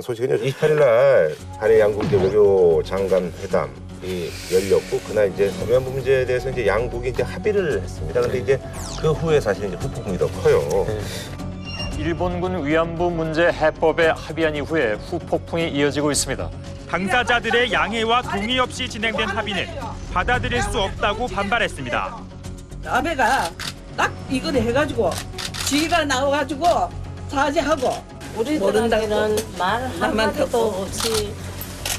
소식은요. 28일 날 한일 양국 이제 외교 장관 회담이 열렸고 그날 이제 위안부 문제에 대해서 이제 양국이 이제 합의를 했습니다. 그런데 이제 그 후에 사실 이제 후폭풍이 더 커요. 일본군 위안부 문제 해법에 합의한 이후에 후폭풍이 이어지고 있습니다. 당사자들의 양해와 동의 없이 진행된 합의는 받아들일 수 없다고 반발했습니다. 아베가 딱 이걸 해가지고 지가 나와가지고 사죄하고 우리들한테는 말 한마디도 없이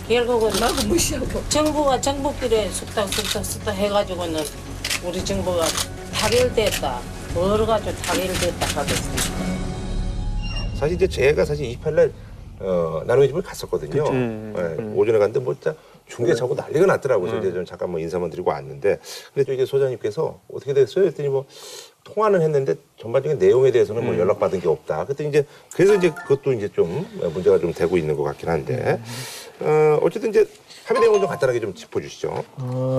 결국은 나도 무시하고 정부가 정부끼리 숙닥 해가지고는 우리 정부가 타결됐다. 벌어가지고 타결됐다 하겠습니다. 사실 이제 제가 사실 28일 날 나눔의 집을 갔었거든요. 오전에 갔는데 뭐 진짜 중계차고 난리가 났더라고요. 그래서 이제 좀 잠깐 뭐 인사만 드리고 왔는데 근데 또 이제 소장님께서 어떻게 됐어요? 했더니 뭐 통화는 했는데 전반적인 내용에 대해서는 뭐 연락받은 게 없다. 그랬더니 이제 그래서 이제 그것도 이제 좀 문제가 좀 되고 있는 것 같긴 한데 어쨌든 이제 합의 내용을 좀 간단하게 좀 짚어주시죠.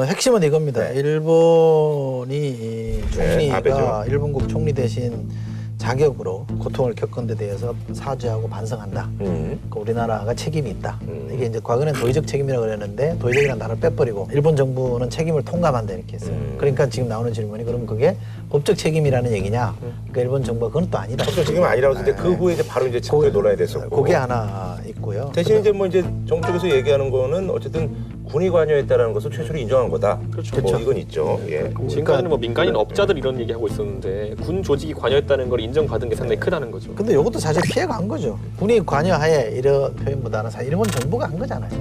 핵심은 이겁니다. 네. 일본이 이 총리가 아베죠. 일본국 총리 대신 자격으로 고통을 겪은 데 대해서 사죄하고 반성한다. 그러니까 우리나라가 책임이 있다. 이게 이제 과거에는 도의적 책임이라고 그랬는데 도의적이라는 단어를 빼버리고 일본 정부는 책임을 통감한다 이렇게 했어요. 그러니까 지금 나오는 질문이 그러면 그게 법적 책임이라는 얘기냐? 그러니까 일본 정부가 그건 또 아니다. 법적 책임은 아니라고 했는데 그 후에 이제 바로 이제 집회 논란이 됐었고. 그게 하나 있고요. 대신 이제 뭐 이제 정부 쪽에서 얘기하는 거는 어쨌든 군이 관여했다라는 것을 최초로 인정한 거다. 그렇죠. 뭐 이건 있죠. 예. 지금까지는 뭐 민간인 업자들 이런 얘기하고 있었는데 군 조직이 관여했다는 걸 인정받은 게 상당히 크다는 거죠. 근데 이것도 사실 피해가 한 거죠. 군이 관여하에 이런 표현보다는 사실 일본 정부가 한 거잖아요.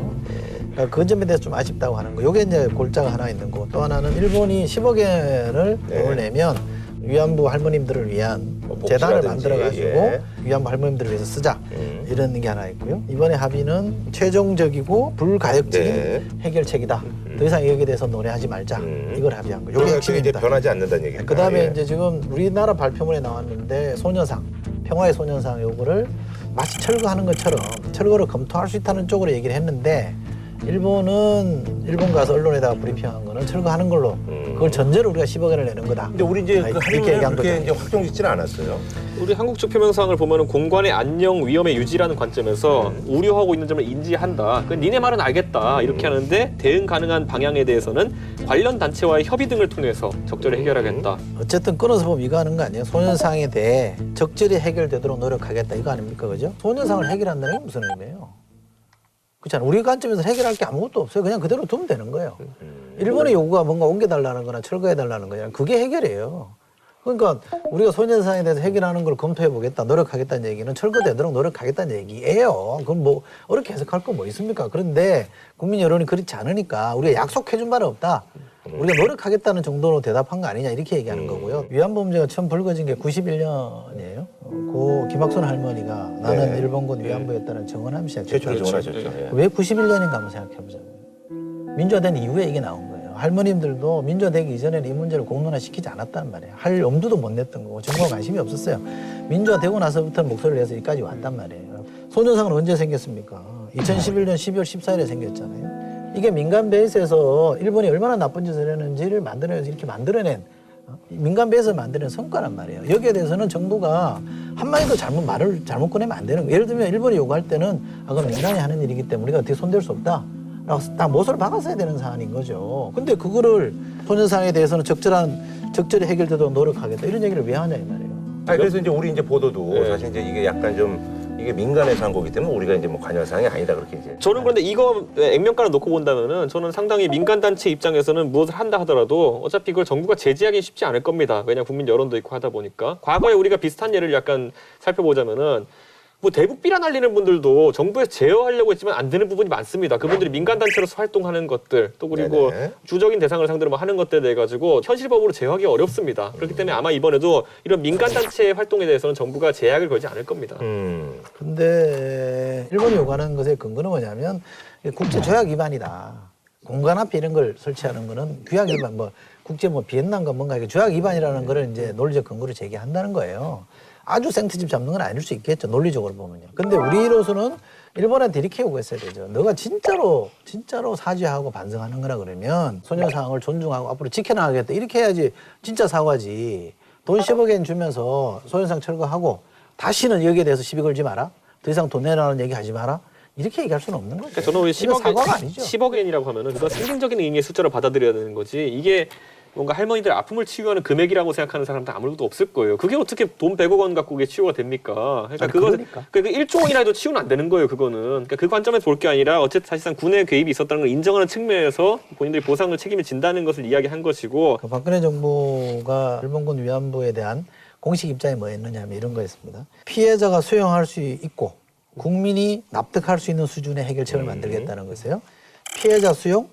그러니까 그 점에 대해서 좀 아쉽다고 하는 거. 이게 이제 골자가 하나 있는 거고 또 하나는 일본이 10억 엔을 돈을 내면 위안부 할머님들을 위한 재단을 만들어가지고 위안부 할머님들을 위해서 쓰자 이런 게 하나 있고요. 이번에 합의는 최종적이고 불가역적인 해결책이다. 더 이상 여기에 대해서 논의하지 말자. 이걸 합의한 거예요. 이게 이게 핵심입니다. 이제 변하지 않는다는 얘기입니다. 그다음에 예. 이제 지금 우리나라 발표문에 나왔는데 소녀상, 평화의 소녀상 요거를 마치 철거하는 것처럼 철거를 검토할 수 있다는 쪽으로 얘기를 했는데 일본은 일본 가서 언론에다가 브리핑한 거는 철거하는 걸로 그걸 전제로 우리가 10억 엔을 내는 거다. 근데 우리 이제 그 이렇게 합의문을 얘기한 그렇게 거죠. 이제 확정짓지는 않았어요. 우리 한국 측 표명사항을 보면은 공관의 안녕 위험의 유지라는 관점에서 우려하고 있는 점을 인지한다. 그 니네 말은 알겠다 이렇게 하는데 대응 가능한 방향에 대해서는 관련 단체와의 협의 등을 통해서 적절히 해결하겠다. 어쨌든 끊어서 보면 이거 하는 거 아니에요? 소년상에 대해 적절히 해결되도록 노력하겠다 이거 아닙니까? 그죠? 소년상을 해결한다는 게 무슨 의미예요? 그렇잖아요. 우리 관점에서 해결할 게 아무것도 없어요. 그냥 그대로 두면 되는 거예요. 일본의 요구가 뭔가 옮겨달라는 거나 철거해달라는 거냐 그게 해결이에요. 그러니까 우리가 소년상에 대해서 해결하는 걸 검토해보겠다, 노력하겠다는 얘기는 철거되도록 노력하겠다는 얘기예요. 그건 뭐 어렵게 해석할 거 뭐 있습니까? 그런데 국민 여론이 그렇지 않으니까 우리가 약속해준 바는 없다. 우리가 노력하겠다는 정도로 대답한 거 아니냐 이렇게 얘기하는 거고요. 위안부 문제가 처음 불거진 게 91년이에요. 고 김학순 할머니가 나는 일본군 위안부였다는 증언하면 시작했죠. 최초로 증언하셨죠. 예. 왜 91년인가 한번 생각해보자고요. 민주화된 이후에 이게 나온 거예요. 할머님들도 민주화되기 이전에는 이 문제를 공론화시키지 않았단 말이에요. 할 엄두도 못 냈던 거고 정부가 관심이 없었어요. 민주화되고 나서부터 목소리를 내서 여기까지 왔단 말이에요. 소녀상은 언제 생겼습니까? 2011년 12월 14일에 생겼잖아요. 이게 민간 베이스에서 일본이 얼마나 나쁜 짓을 했는지를 만들어내서 이렇게 만들어낸 민간 베이스에서 만드는 성과란 말이에요. 여기에 대해서는 정부가 한마디도 말을 잘못 꺼내면 안 되는 거예요. 예를 들면 일본이 요구할 때는 그건 민간이 하는 일이기 때문에 우리가 어떻게 손댈 수 없다. 라고 딱 못을 박았어야 되는 사안인 거죠. 근데 그거를 소녀상에 대해서는 적절히 해결되도록 노력하겠다. 이런 얘기를 왜 하냐 이 말이에요. 아니, 그래서 이제 우리 이제 보도도 사실 이제 이게 약간 좀 이게 민간에서 한 거기 때문에 우리가 이제 뭐 관여 사항이 아니다 그렇게 이제. 저는 그런데 이거 액면가를 놓고 본다면은 저는 상당히 민간 단체 입장에서는 무엇을 한다 하더라도 어차피 그걸 정부가 제재하기 쉽지 않을 겁니다. 왜냐 국민 여론도 있고 하다 보니까 과거에 우리가 비슷한 예를 약간 살펴보자면은. 뭐 대북 비난 날리는 분들도 정부에서 제어하려고 했지만 안 되는 부분이 많습니다. 그분들이 민간 단체로서 활동하는 것들 또 그리고 주적인 대상을 상대로 뭐 하는 것들에 대해 가지고 현실법으로 제어하기 어렵습니다. 그렇기 때문에 아마 이번에도 이런 민간 단체 활동에 대해서는 정부가 제약을 걸지 않을 겁니다. 근데 일본이 요구하는 것의 근거는 뭐냐면 국제 조약 위반이다. 공간 앞에 이런 걸 설치하는 거는 규약 위반, 뭐 국제 뭐 비엔나인가 뭔가 이게 조약 위반이라는 거를 이제 논리적 근거로 제기한다는 거예요. 아주 생트집 잡는 건 아닐 수 있겠죠. 논리적으로 보면요. 근데 우리로서는 일본한테 이렇게 요구했어야 되죠. 너가 진짜로 사죄하고 반성하는 거라 그러면 소녀상을 존중하고 앞으로 지켜나가겠다. 이렇게 해야지 진짜 사과지. 돈 10억 엔 주면서 소녀상 철거하고 다시는 여기에 대해서 시비 걸지 마라. 더 이상 돈 내라는 얘기 하지 마라. 이렇게 얘기할 수는 없는 거죠. 그러니까 저는 왜 이거 사과가 아니죠. 10억 엔이라고 하면은 그건 상징적인 의미의 숫자로 받아들여야 되는 거지. 이게 뭔가 할머니들 아픔을 치유하는 금액이라고 생각하는 사람도 아무도 없을 거예요. 그게 어떻게 돈 100억 원 갖고 그게 치유가 됩니까? 그러니까 아니, 그거 그러니까. 그 1조 원이나 해도 치유는 안 되는 거예요. 그거는. 그러니까 그 관점에서 볼 게 아니라 어쨌든 사실상 군의 개입이 있었다는 걸 인정하는 측면에서 본인들이 보상을 책임을 진다는 것을 이야기한 것이고 그 박근혜 정부가 일본군 위안부에 대한 공식 입장이 뭐였느냐면 이런 거였습니다. 피해자가 수용할 수 있고 국민이 납득할 수 있는 수준의 해결책을 만들겠다는 것이에요. 피해자 수용,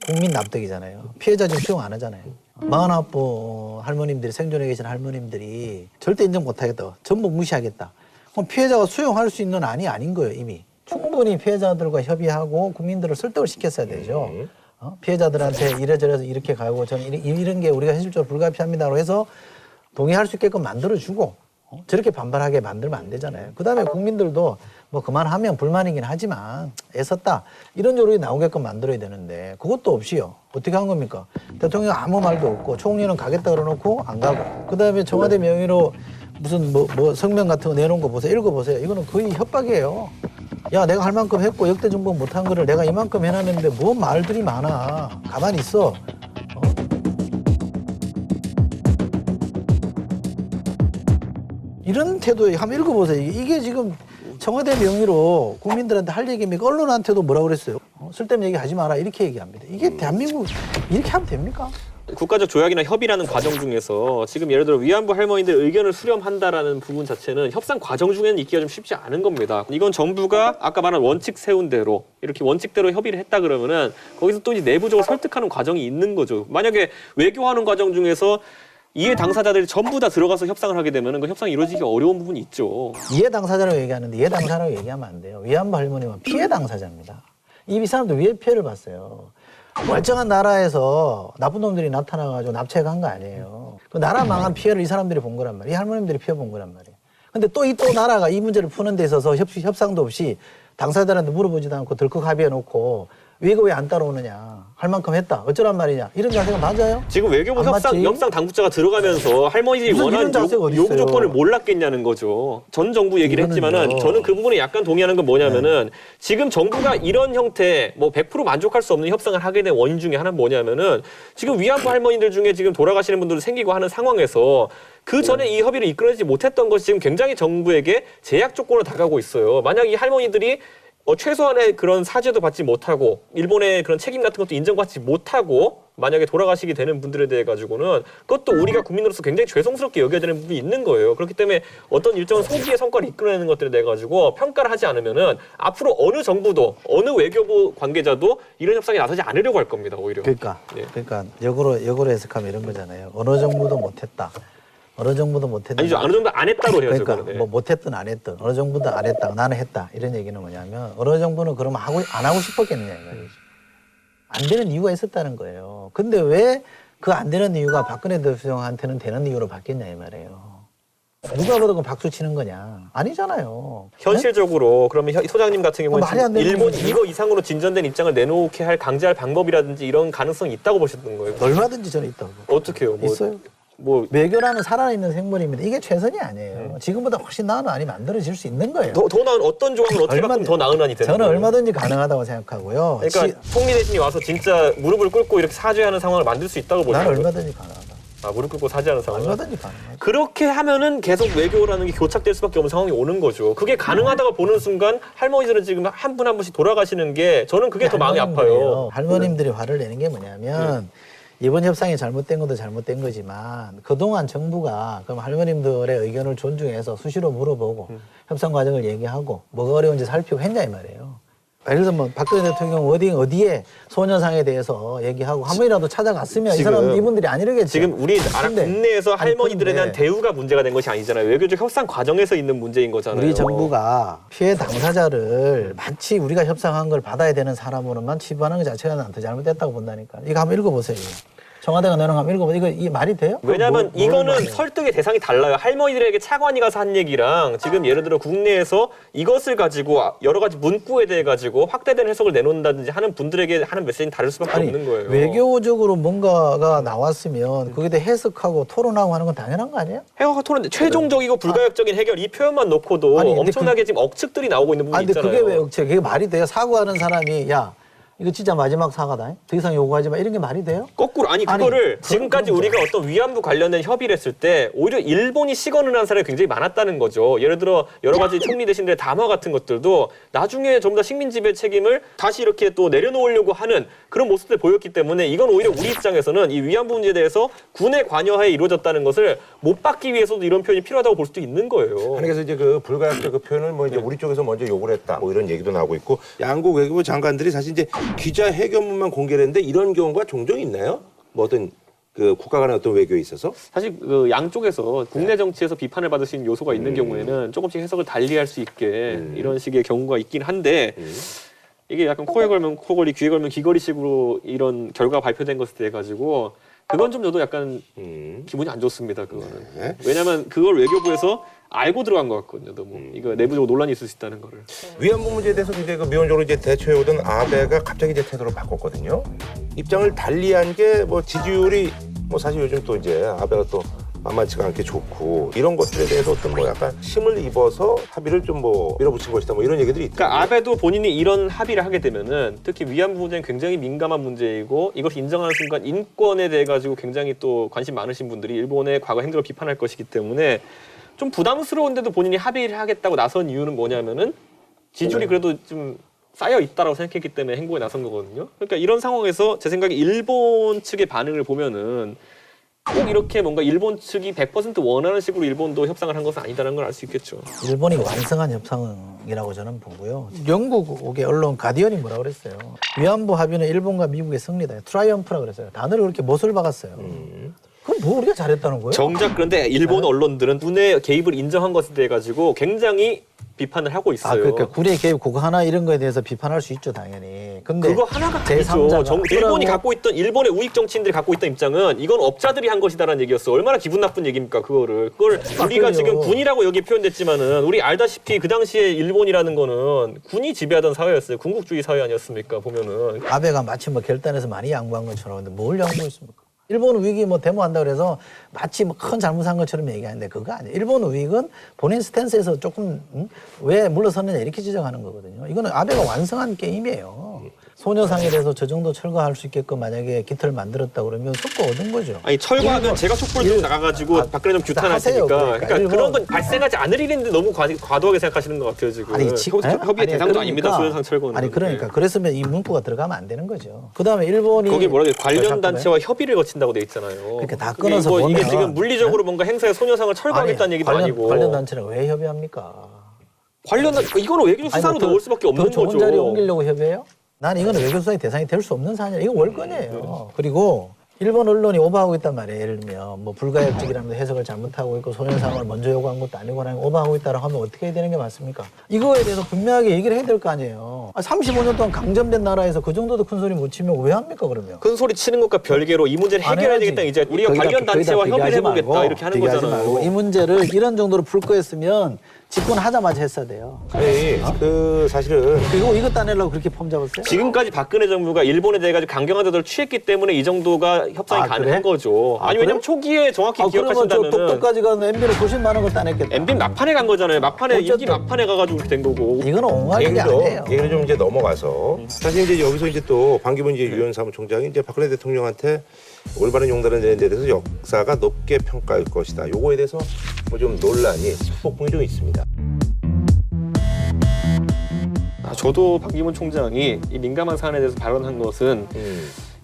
국민 납득이잖아요. 피해자 지금 수용 안 하잖아요. 마흔아홉 할머님들이 생존해 계신 할머님들이 절대 인정 못하겠다. 전부 무시하겠다. 그럼 피해자가 수용할 수 있는 안이 아닌 거예요. 이미. 충분히 피해자들과 협의하고 국민들을 설득을 시켰어야 되죠. 피해자들한테 이래저래서 이렇게 가고 저는 이런 게 우리가 현실적으로 불가피합니다라고 해서 동의할 수 있게끔 만들어주고 저렇게 반발하게 만들면 안 되잖아요. 그다음에 국민들도 뭐 그만하면 불만이긴 하지만 애썼다 이런 조력이 나오게끔 만들어야 되는데 그것도 없이요. 어떻게 한 겁니까? 대통령 아무 말도 없고 총리는 가겠다 그러놓고 안 가고 그다음에 청와대 명의로 무슨 뭐 성명 같은 거 내놓은 거 보세요. 읽어보세요. 이거는 거의 협박이에요. 야 내가 할 만큼 했고 역대 정부 못한 거를 내가 이만큼 해놨는데 뭐 말들이 많아. 가만히 있어. 이런 태도에 한번 읽어보세요. 이게 지금 청와대 명의로 국민들한테 할 얘기입니까? 언론한테도 뭐라 그랬어요? 쓸데없는 얘기 하지 마라 이렇게 얘기합니다. 이게 대한민국 이렇게 하면 됩니까? 국가적 조약이나 협의라는 과정 중에서 지금 예를 들어 위안부 할머니들 의견을 수렴한다라는 부분 자체는 협상 과정 중에는 있기가 좀 쉽지 않은 겁니다. 이건 정부가 아까 말한 원칙 세운 대로 이렇게 원칙대로 협의를 했다 그러면은 거기서 또 이제 내부적으로 설득하는 과정이 있는 거죠. 만약에 외교하는 과정 중에서 이해 당사자들이 전부 다 들어가서 협상을 하게 되면 그 협상이 이루어지기 어려운 부분이 있죠. 이해 당사자라고 얘기하는데 이해 당사자라고 얘기하면 안 돼요. 위안부 할머니는 피해 당사자입니다. 이 사람들 왜 피해를 봤어요? 멀쩡한 나라에서 나쁜 놈들이 나타나가지고 납치해 간 거 아니에요. 그 나라 망한 피해를 이 사람들이 본 거란 말이에요. 이 할머님들이 피해 본 거란 말이에요. 근데 또 나라가 이 문제를 푸는 데 있어서 협상도 없이 당사자들한테 물어보지도 않고 덜컥 합의해 놓고 외교 왜 안 따라오느냐. 할 만큼 했다. 어쩌란 말이냐. 이런 자세가 맞아요? 지금 외교부 협상 당국자가 들어가면서 할머니들이 원하는 요구 조건을 몰랐겠냐는 거죠. 전 정부 얘기를 했지만은 저는 그 부분에 약간 동의하는 건 뭐냐면은 지금 정부가 이런 형태 뭐 100% 만족할 수 없는 협상을 하게 된 원인 중에 하나는 뭐냐면은 지금 위안부 할머니들 중에 지금 돌아가시는 분들도 생기고 하는 상황에서 그 전에 이 협의를 이끌어내지 못했던 것이 지금 굉장히 정부에게 제약 조건으로 다가오고 있어요. 만약 이 할머니들이 최소한의 그런 사죄도 받지 못하고 일본의 그런 책임 같은 것도 인정받지 못하고 만약에 돌아가시게 되는 분들에 대해 가지고는 그것도 우리가 국민으로서 굉장히 죄송스럽게 여겨야 되는 부분이 있는 거예요. 그렇기 때문에 어떤 일정한 소기의 성과를 이끌어내는 것들에 대해 가지고 평가를 하지 않으면은 앞으로 어느 정부도 어느 외교부 관계자도 이런 협상에 나서지 않으려고 할 겁니다. 오히려. 그러니까 역으로 해석하면 이런 거잖아요. 어느 정부도 못했다. 어느 정부도 못했다. 아니죠. 어느 정도 안 했다고 해야죠. 그러니까 뭐 못했든 안 했든 어느 정부도 안 했다. 나는 했다. 이런 얘기는 뭐냐면 어느 정부는 그러면 안 하고 싶었겠느냐 이 말이죠. 안 되는 이유가 있었다는 거예요. 근데 왜 그 안 되는 이유가 박근혜 대통령한테는 되는 이유로 바뀌었냐 이 말이에요. 누가 봐도 그 박수 치는 거냐? 아니잖아요. 현실적으로 그러면 소장님 같은 경우는 말이 안 되는 일본이 거지. 이거 이상으로 진전된 입장을 내놓게 할 강제할 방법이라든지 이런 가능성이 있다고 보셨던 거예요? 얼마든지 저는 있다고. 어떻게요? 있어요. 외교라는 살아있는 생물입니다. 이게 최선이 아니에요. 지금보다 훨씬 나은 안이 만들어질 수 있는 거예요. 더 나은 어떤 조항을 어떻게 바꾸면 더 나은 안이 되는 저는 거예요? 얼마든지 가능하다고 생각하고요. 그러니까 총리 대신이 와서 진짜 무릎을 꿇고 이렇게 사죄하는 상황을 만들 수 있다고 보시는 나는 거예요? 얼마든지 가능하다. 무릎 꿇고 사죄하는 상황. 얼마든지 가능하다. 그렇게 하면은 계속 외교라는 게 교착될 수밖에 없는 상황이 오는 거죠. 그게 가능하다고 보는 순간 할머니들은 지금 한 분 한 분씩 돌아가시는 게 저는 그게 더 마음이 아파요. 할머님들이 화를 내는 게 뭐냐면 이번 협상이 잘못된 것도 잘못된 거지만 그동안 정부가 그럼 할머님들의 의견을 존중해서 수시로 물어보고 협상 과정을 얘기하고 뭐가 어려운지 살피고 했냐 이 말이에요. 예를 들면 박근혜 대통령 어디에 소녀상에 대해서 얘기하고 한 번이라도 찾아갔으면 이 사람 이분들이 안 이러겠죠. 지금 우리나라 국내에서 할머니들에 대한 대우가 문제가 된 것이 아니잖아요. 외교적 협상 과정에서 있는 문제인 거잖아요. 우리 정부가 피해 당사자를 마치 우리가 협상한 걸 받아야 되는 사람으로만 치부하는 것 자체가 나한테 잘못됐다고 본다니까. 이거 한번 읽어보세요. 청와대가 내놓은 거 한번 읽어봐. 이게 말이 돼요? 왜냐하면 뭘 이거는 말해요? 설득의 대상이 달라요. 할머니들에게 차관이 가서 한 얘기랑 지금 예를 들어 국내에서 이것을 가지고 여러 가지 문구에 대해 가지고 확대된 해석을 내놓는다든지 하는 분들에게 하는 메시지는 다를 수밖에 없는 거예요. 외교적으로 뭔가가 나왔으면 거기에 대해 해석하고 토론하고 하는 건 당연한 거 아니에요? 해외 토론 최종적이고 불가역적인 해결 이 표현만 놓고도 아니, 근데 엄청나게 지금 억측들이 나오고 있는 부분이 근데 있잖아요. 그게 왜 억체? 그게 말이 돼요? 사과하는 사람이 야 이거 진짜 마지막 사과다. 더 이상 요구하지 마. 이런 게 말이 돼요? 거꾸로 아니 그거를 지금까지 우리가 어떤 위안부 관련된 협의를 했을 때 오히려 일본이 시건을 한 사람이 굉장히 많았다는 거죠. 예를 들어 여러 가지 총리 대신들의 담화 같은 것들도 나중에 전부 다 식민 지배 책임을 다시 이렇게 또 내려놓으려고 하는 그런 모습들 보였기 때문에 이건 오히려 우리 입장에서는 이 위안부 문제에 대해서 군의 관여하에 이루어졌다는 것을 못 받기 위해서도 이런 표현이 필요하다고 볼 수도 있는 거예요. 아니, 그래서 이제 그 불가역적 그 표현을 뭐 이제 우리 쪽에서 먼저 요구를 했다. 뭐 이런 얘기도 나오고 있고 양국 외교부 장관들이 사실 이제 기자 회견문만 공개를 했는데 이런 경우가 종종 있나요? 뭐 어떤 그 국가 간의 어떤 외교에 있어서? 사실 그 양쪽에서 국내 정치에서 비판을 받을 수 있는 요소가 있는 경우에는 조금씩 해석을 달리할 수 있게 이런 식의 경우가 있긴 한데 이게 약간 코에 걸면 코걸이, 귀에 걸면 귀걸이식으로 이런 결과가 발표된 것에 대해 가지고 그건 좀 저도 약간 기분이 안 좋습니다. 그거는. 네. 왜냐하면 그걸 외교부에서 알고 들어간 것 같거든요. 너무 이거 내부적으로 논란이 있을 수 있다는 거를. 위안부 문제에 대해서 굉장히 그 미온적으로 이제 대처해오던 아베가 갑자기 이제 태도를 바꿨거든요. 입장을 달리한 게 뭐 지지율이 뭐 사실 요즘 또 이제 아베가 또 만만치가 않게 좋고 이런 것들에 대해서 어떤 뭐 약간 힘을 입어서 합의를 좀 뭐 밀어붙인 것이다 뭐 이런 얘기들이 있다. 그러니까 아베도 본인이 이런 합의를 하게 되면은 특히 위안부 문제는 굉장히 민감한 문제이고 이것을 인정하는 순간 인권에 대해 가지고 굉장히 또 관심 많으신 분들이 일본의 과거 행동을 비판할 것이기 때문에 좀 부담스러운데도 본인이 합의를 하겠다고 나선 이유는 뭐냐면은 지지율이 그래도 좀 쌓여 있다라고 생각했기 때문에 행보에 나선 거거든요. 그러니까 이런 상황에서 제 생각에 일본 측의 반응을 보면은 꼭 이렇게 뭔가 일본 측이 100% 원하는 식으로 일본도 협상을 한 것은 아니다라는 걸 알 수 있겠죠. 일본이 완성한 협상이라고 저는 보고요. 영국의 언론 가디언이 뭐라 그랬어요? 위안부 합의는 일본과 미국의 승리다. 트라이엄프라 그랬어요. 단어를 그렇게 못을 박았어요. 그럼 뭐 우리가 잘했다는 거예요? 정작 그런데 일본 언론들은 군의 개입을 인정한 것에 대해 가지고 굉장히 비판을 하고 있어요. 그러니까 군의 개입 그거 하나 이런 거에 대해서 비판할 수 있죠 당연히. 근데 그거 하나가 아니죠. 일본이 갖고 있던 일본의 우익 정치인들이 갖고 있던 입장은 이건 업자들이 한 것이다라는 얘기였어. 얼마나 기분 나쁜 얘기입니까 그거를. 그걸 우리가 지금 군이라고 여기 표현됐지만은 우리 알다시피 그 당시에 일본이라는 거는 군이 지배하던 사회였어요. 군국주의 사회 아니었습니까 보면은. 아베가 마치 뭐 결단해서 많이 양보한 것처럼 근데 뭘 양보했습니까? 일본 우익이 뭐 데모한다 그래서 마치 뭐 큰 잘못한 것처럼 얘기하는데 그거 아니에요. 일본 우익은 본인 스탠스에서 조금 왜 물러섰느냐 이렇게 지적하는 거거든요. 이거는 아베가 완성한 게임이에요. 소녀상에 대해서 저 정도 철거할 수 있게끔 만약에 기틀을 만들었다 그러면 속고 얻은 거죠. 아니 철거하면 제가 촛불 들고 나가가지고 박근혜 좀 규탄할 하세요, 테니까. 그러니까 일본. 그런 건 발생하지 않을 일인데 너무 과도하게 생각하시는 것 같아요 지금. 협의의 대상도 아닙니다. 소녀상 철거는. 아니 그러니까 그랬으면 이 문구가 들어가면 안 되는 거죠. 그다음에 일본이 거기 뭐라 그래 관련 단체와 협의를 거친다고 돼 있잖아요. 그러니까 다 끊어서 이게 보면 지금 물리적으로 뭔가 행사에 소녀상을 철거하겠다는 얘기도 아니고. 관련 단체랑 왜 협의합니까? 이거는 외교 수사로 넣을 수밖에 없는 더 좋은 거죠. 자리에 옮기려고 협의해요? 난 이거는 외교 수사의 대상이 될 수 없는 사안이에요. 이거 월권이에요. 그리고 일본 언론이 오버하고 있단 말이에요. 예를 들면 뭐 불가역적이라면서 해석을 잘못하고 있고 소년상을 먼저 요구한 것도 아니고 오버하고 있다라고 하면 어떻게 해야 되는 게 맞습니까? 이거에 대해서 분명하게 얘기를 해야 될 거 아니에요. 35년 동안 강점된 나라에서 그 정도도 큰 소리 못 치면 왜 합니까 그러면? 큰 소리 치는 것과 별개로 이 문제를 해결해야 되겠다. 이제 우리가 관련 단체와 협의를 해보겠다 이렇게 하는 거잖아요. 이 문제를 이런 정도로 풀 거였으면 집권하자마자 했어야 돼요. 아니 그 사실은 그리고 이것 따내려고 그렇게 폼 잡았어요? 지금까지 박근혜 정부가 일본에 대해 가지고 강경한 태도를 취했기 때문에 이 정도가 협상이 가능한 그래? 거죠. 아니 왜냐면 초기에 정확히 기억하신다면 그러면 저 똑똑까지 가는 MB를 90만 원 걸 따냈겠다. MB 막판에 간 거잖아요. 막판에 임기 막판에 가가지고 이렇게 된 거고. 이거는 옹호할 게 아니에요. 얘기를 좀 이제 넘어가서 사실 이제 여기서 이제 또 반기문 이제 유엔 사무총장이 이제 박근혜 대통령한테 올바른 용단을 내는 데 대해서 역사가 높게 평가할 것이다. 요거에 대해서 뭐 좀 논란이 폭풍이 좀 있습니다. 저도 박기문 총장이 이 민감한 사안에 대해서 발언한 것은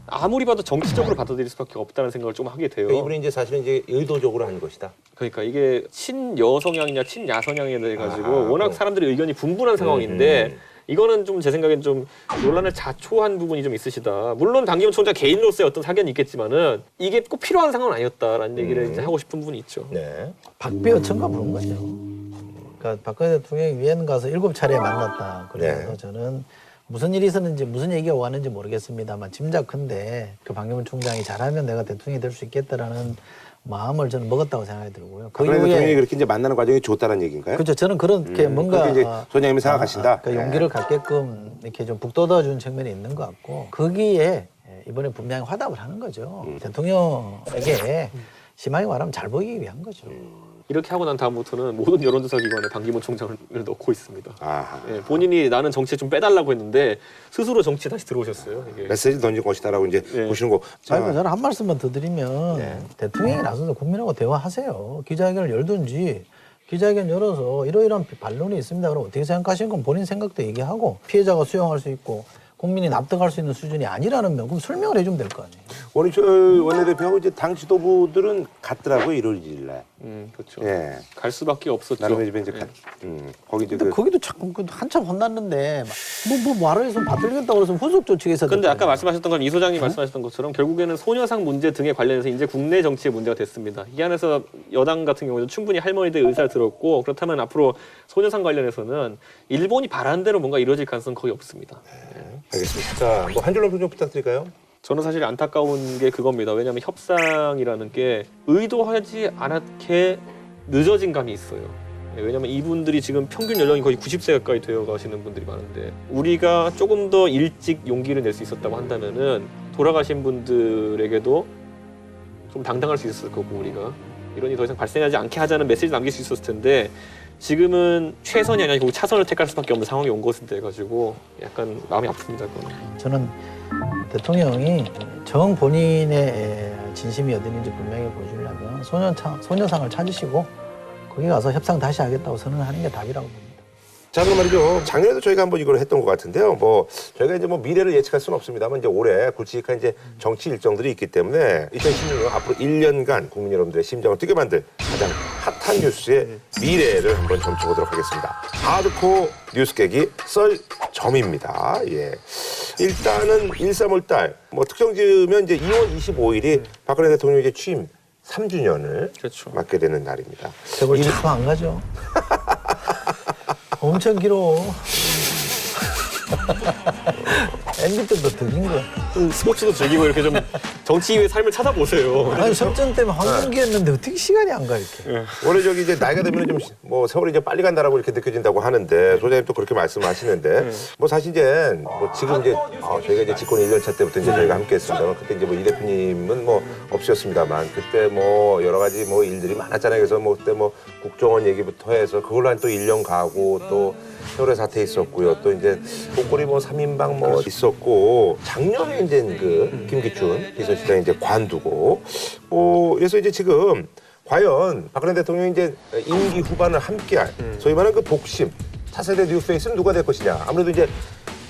아무리 봐도 정치적으로 받아들일 수밖에 없다는 생각을 좀 하게 돼요. 그러니까 이분이 이제 사실은 이제 의도적으로 한 것이다. 그러니까 이게 친여성향이냐 친야성향에 대해 가지고 워낙 사람들의 의견이 분분한 상황인데 이거는 좀 제 생각엔 좀 논란을 자초한 부분이 좀 있으시다. 물론 당기문 총장 개인으로서의 어떤 사견이 있겠지만은 이게 꼭 필요한 상황은 아니었다라는 얘기를 이제 하고 싶은 부분이 있죠. 네. 박비어 청가 부른 거죠. 그러니까 박근혜 대통령이 위엔 가서 7차례 만났다. 그래서 저는 무슨 일이 있었는지 무슨 얘기가 오갔는지 모르겠습니다만 짐작컨대 그 박영훈 총장이 잘하면 내가 대통령이 될 수 있겠다라는 마음을 저는 먹었다고 생각이 들고요. 그 박근혜 대통령이 그렇게 이제 만나는 과정이 좋다는 얘기인가요? 그렇죠. 저는 그렇게 뭔가 그렇게 이제 소장님이 생각하신다. 그 용기를 갖게끔 이렇게 좀 북돋아주는 측면이 있는 것 같고 거기에 이번에 분명히 화답을 하는 거죠. 대통령에게 심하게 말하면 잘 보이기 위한 거죠. 이렇게 하고 난 다음부터는 모든 여론조사 기관에 반기문 총장을 넣고 있습니다. 아하. 예, 본인이 나는 정치에 좀 빼달라고 했는데 스스로 정치에 다시 들어오셨어요. 이게. 메시지 던진 것이다라고 이제 네. 보시는 거. 아이고, 저는 한 말씀만 더 드리면 네. 대통령이 나서서 국민하고 대화하세요. 기자회견을 열든지 기자회견 열어서 이러이러한 반론이 있습니다. 그럼 어떻게 생각하시는 건 본인 생각도 얘기하고 피해자가 수용할 수 있고 국민이 납득할 수 있는 수준이 아니라는 면 그럼 설명을 해주면 될 거 아니에요. 원희철 원내대표하고 이제 당 지도부들은 같더라고요 1월 1일날. 그렇죠. 예. 갈 수밖에 없었죠. 나름의 집에 이제 거기 이제 근데 거기도 자꾸 한참 혼났는데 뭐 말을 해서 받들겠다고 그래서 후속 조치가 있었던 근데 아까 말씀하셨던 건 이 소장이 말씀하셨던 것처럼 결국에는 소녀상 문제 등에 관련해서 이제 국내 정치의 문제가 됐습니다. 이 안에서 여당 같은 경우는 충분히 할머니들 의사를 들었고 그렇다면 앞으로 소녀상 관련해서는 일본이 바라는 대로 뭔가 이루어질 가능성은 거의 없습니다. 알겠습니다. 자, 뭐 한 줄로 좀 부탁드릴까요? 저는 사실 안타까운 게 그겁니다. 왜냐하면 협상이라는 게 의도하지 않게 늦어진 감이 있어요. 왜냐하면 이분들이 지금 평균 연령이 거의 90세 가까이 되어 가시는 분들이 많은데 우리가 조금 더 일찍 용기를 낼 수 있었다고 한다면은 돌아가신 분들에게도 좀 당당할 수 있었을 거고 우리가 이런 일이 더 이상 발생하지 않게 하자는 메시지 남길 수 있었을 텐데 지금은 최선이 아니라 결국 차선을 택할 수밖에 없는 상황이 온 것에 대해 가지고 약간 마음이 아픕니다. 그거는. 저는 대통령이 정 본인의 진심이 어디는지 분명히 보여주려면 소녀상을 찾으시고 거기 가서 협상 다시 하겠다고 선언하는 게 답이라고 봅니다. 자, 그럼 말이죠. 작년에도 저희가 한번 이걸 했던 것 같은데요. 뭐 저희가 이제 뭐 미래를 예측할 수는 없습니다만 이제 올해 굵직한 이제 정치 일정들이 있기 때문에 2016년 앞으로 1년간 국민 여러분들의 심장을 뛰게 만들 가장 핫한 뉴스의 미래를 한번 점쳐보도록 하겠습니다. 하드코어 뉴스 깨기 썰 점입니다. 예. 일단은 1, 3월 달 뭐 특정 지으면 이제 2월 25일이 박근혜 대통령 이제 취임 3주년을 그렇죠. 맞게 되는 날입니다. 저걸 집도 안 가죠. 엄청 길어. MB 때도 더 긴 거야. 좀 스포츠도 즐기고 이렇게 좀 정치 이후의 삶을 찾아보세요. 아니 설전 때문에 황금기였는데 어떻게 시간이 안 가 이렇게. 원래 저기 이제 나이가 되면 좀 뭐 세월이 이제 빨리 간다라고 이렇게 느껴진다고 하는데 소장님 또 그렇게 말씀하시는데 뭐 사실 이제 뭐 지금 이제 저희가 이제 집권 1년 차 때부터 이제 저희가 함께했습니다만 그때 이제 뭐 이 대표님은 뭐 없으셨습니다만 그때 뭐 여러 가지 뭐 일들이 많았잖아요. 그래서 뭐 그때 뭐 국정원 얘기부터 해서 그걸로 한 또 1년 가고 또 세월의 사태 있었고요. 또 이제 목걸이 뭐 3인방 뭐 있었고 작년에 이제 그 김기춘 비서실장 이제 관두고 그래서 이제 지금 과연 박근혜 대통령이 이제 임기 후반을 함께할 소위 말하는 그 복심 차세대 뉴페이스는 누가 될 것이냐. 아무래도 이제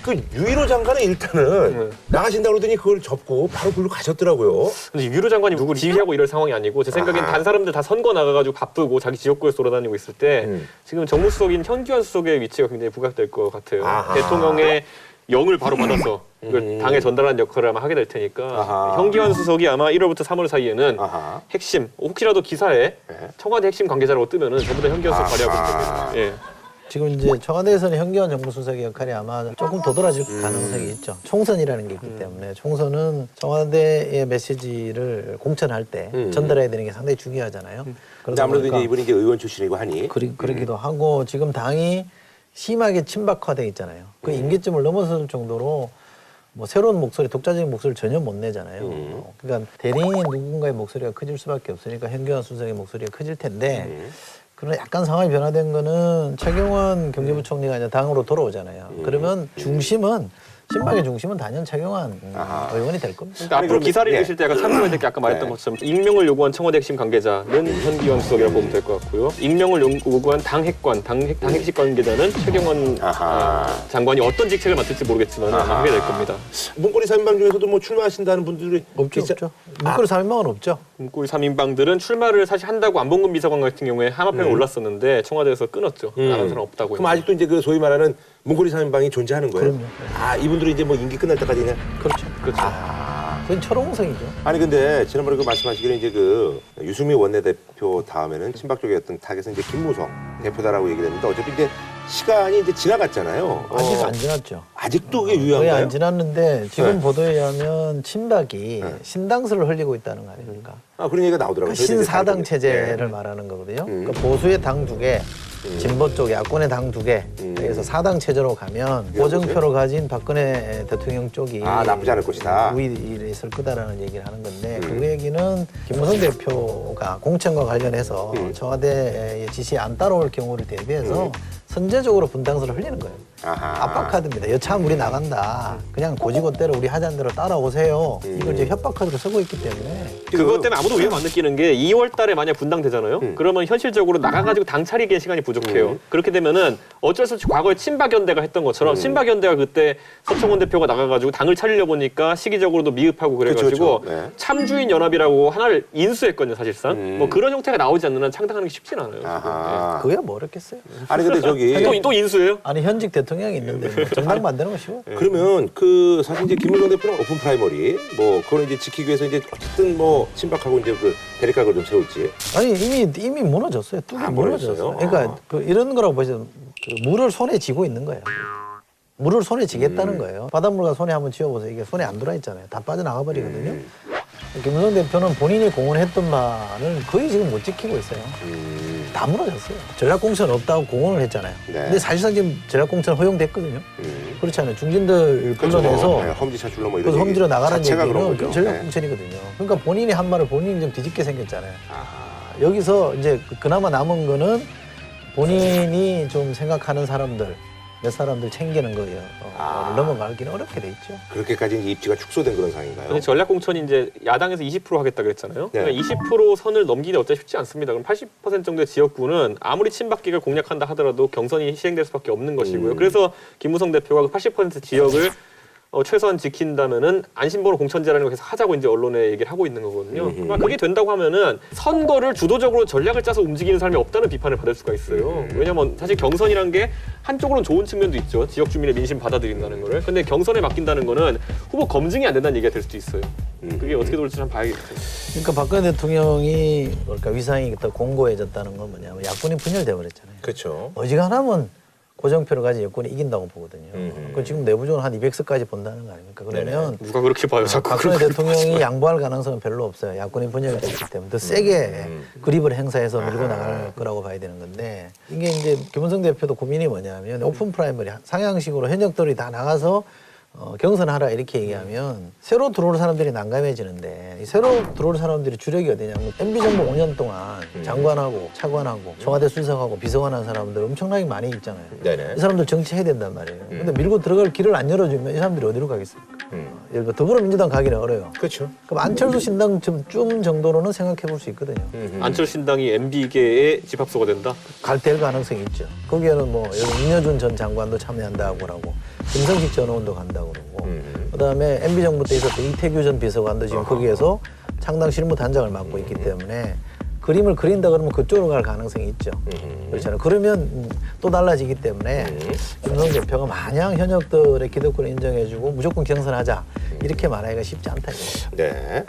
그 유일호 장관은 일단은 나가신다고 그러더니 그걸 접고 바로 글로 가셨더라고요. 근데 유로 장관이 누구를 지휘하고 이럴 상황이 아니고 제 생각엔 단 사람들 다 선거 나가가지고 바쁘고 자기 지역구에서 돌아다니고 있을 때 지금 정무수석인 현기환 수석의 위치가 굉장히 부각될 것 같아요. 대통령의 영을 바로 받아서 이걸 당에 전달하는 역할을 아마 하게 될 테니까 현기환 수석이 아마 1월부터 3월 사이에는 핵심 혹시라도 기사에 청와대 핵심 관계자라고 뜨면은 전부 다 현기환 수석 발의하고 됩니다. 예. 지금 이제 청와대에서는 현기환 정무수석의 역할이 아마 조금 도드라질 가능성이 있죠. 총선이라는 게 있기 때문에 총선은 청와대의 메시지를 공천할 때 전달해야 되는 게 상당히 중요하잖아요. 근데 아무래도 이제 이분이 이제 의원 출신이고 하니 그러기도 하고 지금 당이 심하게 친박화돼 있잖아요. 그 임기점을 넘어설 정도로 뭐 새로운 목소리, 독자적인 목소리를 전혀 못 내잖아요. 그러니까 대리인 누군가의 목소리가 커질 수밖에 없으니까 현기환 수석의 목소리가 커질 텐데 그러나 약간 상황이 변화된 거는 최경환 경제부총리가 이제 당으로 돌아오잖아요. 그러면 중심은 친박의 중심은 단연 최경환 의원이 될 겁니다. 그러니까 앞으로 기사를 읽으실 때 약간 참고해야 될 게 아까 말했던 것처럼 익명을 요구한 청와대 핵심 관계자는 현기환 수석이라고 보면 될 것 같고요. 익명을 요구한 당 핵관, 당 핵심 관계자는 최경환 장관이 어떤 직책을 맡을지 모르겠지만 아마 하게 될 겁니다. 문고리 3인방 중에서도 뭐 출마하신다는 분들이 없죠. 문고리 3인방은 없죠. 문고리 3인방들은 출마를 사실 한다고 안봉근 비서관 같은 경우에 하마평에 올랐었는데 청와대에서 끊었죠. 나가는 사람 없다고. 그럼 아직도 이제 그 소위 말하는 문고리 3인방이 존재하는 거예요? 그럼요. 이분들이 이제 뭐 임기 끝날 때까지 그냥 그렇죠. 그건 철옹성이죠. 아니 근데 지난번에 그 말씀하시기로 이제 그 유승민 원내대표 다음에는 친박 쪽의 어떤 타겟은 이제 김무성 대표다라고 얘기를 했는데 어차피 이제 시간이 이제 지나갔잖아요. 아직 안 지났죠. 아직도 그게 거의 유효한가요? 안 지났는데 지금 네. 보도에 의하면 친박이 신당설을 흘리고 있다는 거 아닙니까? 아, 그런 얘기가 나오더라고요. 그러니까 신사당 저희도 이제 체제를 네. 말하는 거거든요. 그러니까 보수의 당 2개, 진보 쪽 야권의 당 2개. 그래서 사당 체제로 가면 고정표를 가진 박근혜 대통령 쪽이 아, 나쁘지 않을 것이다. 우위에 있을 거다라는 얘기를 하는 건데 그 얘기는 김무성 대표가 공천과 관련해서 청와대의 지시에 안 따라올 경우를 대비해서 선제적으로 분당설을 흘리는 거예요. 아하. 압박카드입니다. 여차하면 우리 나간다. 그냥 고지고대로 우리 하자는 대로 따라오세요. 이걸 이제 협박카드로 쓰고 있기 때문에 그것 때문에 아무도 위험 안 느끼는 게 2월 달에 만약 분당되잖아요. 그러면 현실적으로 나가가지고 당 차리기에 시간이 부족해요. 그렇게 되면은 어쩔 수 없이 과거에 친박연대가 했던 것처럼 친박연대가 그때 서청원 대표가 나가가지고 당을 차리려 보니까 시기적으로도 미흡하고 그래가지고 그쵸. 네. 참주인 연합이라고 하나를 인수했거든요, 사실상. 뭐 그런 형태가 나오지 않는 한 창당하는 게 쉽진 않아요. 아하. 그게 뭐 어렵겠어요. 아니 근데 저기 또 인수예요? 아니 현직 대통령이 있는데 뭐 정당 만드는 거 쉬워. 그러면 그 사실 이제 김무성 대표는 오픈 프라이머리 뭐 그걸 이제 지키기 위해서 이제 어쨌든 뭐 친박하고 이제 그 대립각을 좀 세울지. 아니 이미 무너졌어요. 뚝이 아, 무너졌어요. 무너졌어요? 그러니까 그 이런 거라고 보시면 그 물을 손에 쥐고 있는 거예요. 물을 손에 쥐겠다는 거예요. 바닷물과 손에 한번 쥐어보세요. 이게 손에 안 들어 있잖아요. 다 빠져나가 버리거든요. 김무성 대표는 본인이 공언했던 말을 거의 지금 못 지키고 있어요. 다 무너졌어요. 전략공천 없다고 공언을 했잖아요. 네. 근데 사실상 지금 전략공천 허용됐거든요. 그렇잖아요. 중진들 불러내서 네, 험지 차출로 뭐 이런 그래서 험지로 나가라는 자체가 그런 얘기는 거죠. 전략공천이거든요. 그러니까 본인이 한 말을 본인이 좀 뒤집게 생겼잖아요. 아하. 여기서 이제 그나마 남은 거는 본인이 좀 생각하는 사람들, 몇 사람들 챙기는 거예요. 넘어가기는 어렵게 돼 있죠. 그렇게까지 이제 입지가 축소된 그런 상황인가요? 아니, 전략공천이 이제 야당에서 20% 하겠다 그랬잖아요. 네. 그러니까 20% 선을 넘기기 어차피 쉽지 않습니다. 그럼 80% 정도의 지역구는 아무리 친박계가 공략한다 하더라도 경선이 시행될 수밖에 없는 것이고요. 그래서 김무성 대표가 그 80% 지역을 최소한 지킨다면은 안심번호 공천제라는 걸 계속 하자고 이제 언론에 얘기를 하고 있는 거거든요. 그러니까 그게 된다고 하면은 선거를 주도적으로 전략을 짜서 움직이는 사람이 없다는 비판을 받을 수가 있어요. 왜냐면 사실 경선이란 게 한쪽으로는 좋은 측면도 있죠. 지역 주민의 민심 받아들인다는 거를. 근데 경선에 맡긴다는 거는 후보 검증이 안 된다는 얘기가 될 수도 있어요. 그게 어떻게 돌지 좀 봐야겠죠. 그러니까 박근혜 대통령이 뭐랄까 위상이 더 공고해졌다는 건 뭐냐면 야권이 분열돼 버렸잖아요. 그렇죠. 어지간하면 고정표를 가진 여권이 이긴다고 보거든요. 그 지금 내부적으로 한 200석까지 본다는 거 아닙니까? 그러면 누가 그렇게 봐요, 자꾸. 박근혜 대통령이 양보할 가능성은 별로 없어요. 야권이 분열이 됐기 때문에 더 세게 그립을 행사해서 밀고 나갈 거라고 봐야 되는 건데 이게 이제 김무성 대표도 고민이 뭐냐면 오픈 프라이머리 상향식으로 현역들이 다 나가서 경선하라 이렇게 얘기하면 새로 들어올 사람들이 난감해지는데 이 새로 들어올 사람들이 주력이 어디냐면 MB정부 5년 동안 장관하고 차관하고 청와대 수석하고 비서관한 사람들 엄청나게 많이 있잖아요. 네네. 이 사람들 정치해야 된단 말이에요. 근데 밀고 들어갈 길을 안 열어주면 이 사람들이 어디로 가겠습니까? 예를 들어 더불어민주당 가기는 어려요. 그렇죠. 그럼 안철수 신당쯤 정도로는 생각해 볼 수 있거든요. 안철신당이 MB계의 집합소가 된다? 갈 가능성이 있죠. 거기에는 뭐 여기 윤여준 전 장관도 참여한다고 그러고 김성식 전 의원도 간다고 그러고 그다음에 MB정부 때 있었던 이태규 전 비서관도 지금 거기에서 창당 실무단장을 맡고 있기 때문에 그림을 그린다 그러면 그쪽으로 갈 가능성이 있죠. 그렇잖아요. 그러면 또 달라지기 때문에 김무성 대표가 마냥 현역들의 기득권을 인정해주고 무조건 경선하자 이렇게 말하기가 쉽지 않다 이거죠. 네.